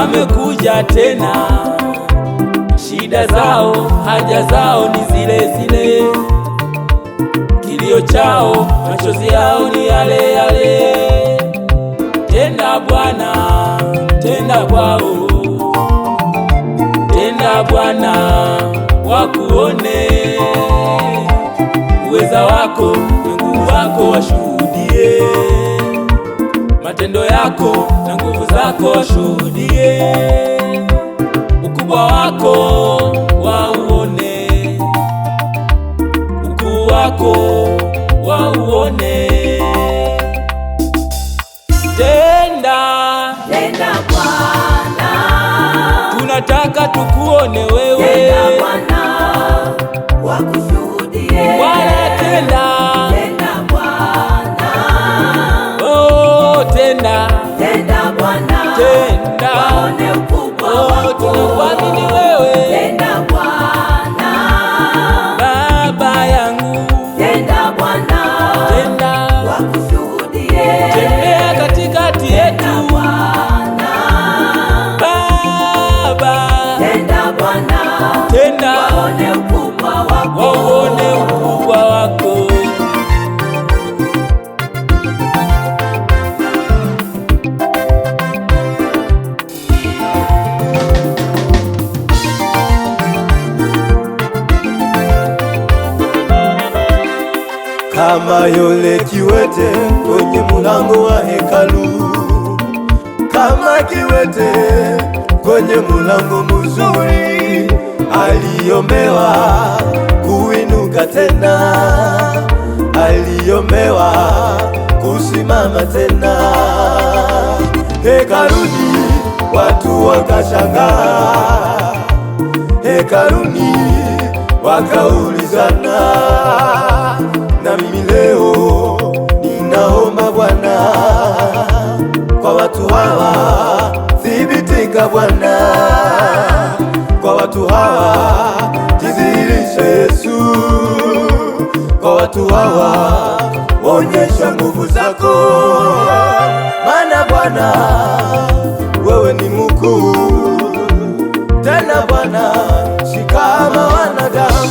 wamekuja tena, shida zao, haja zao ni zile zile, kilio chao, machozi yao ni yale yale. Tenda Bwana, tenda kwao, tenda Bwana, wakuone uweza wako na nguvu zako, washuhudie matendo yako na nguvu zako, washuhudie ukubwa wako, wauone ukuu wako, wauone. Tenda, tenda Bwana, tunataka tukuone wewe. tenda Bwana, wakushuhudie. Bwana tenda, tenda Bwana, oh tenda, tenda Bwana, tenda, waone ukubwa wako. tunakuamini wewe. Tenda Bwana, Baba yangu, tenda Bwana, tenda, wakushuhudie. tembea katikati yetu Bwana, Baba, tenda Bwana, tenda, waone ukubwa wako. waone ukubwa wako. Kama yule kiwete kwenye mulango wa hekalu, kama kiwete kwenye mulango mzuri, aliombewa kuinuka tena, aliombewa kusimama tena. Hekaluni watu wakashangaa, hekaluni wakaulizana, na mimi leo ninaomba Bwana, kwa watu hawa thibitika Bwana, kwa watu hawa jidhihirishe Yesu, kwa watu hawa onyesha nguvu zako, maana Bwana wewe ni mkuu. Tena Bwana si kama wanadamu,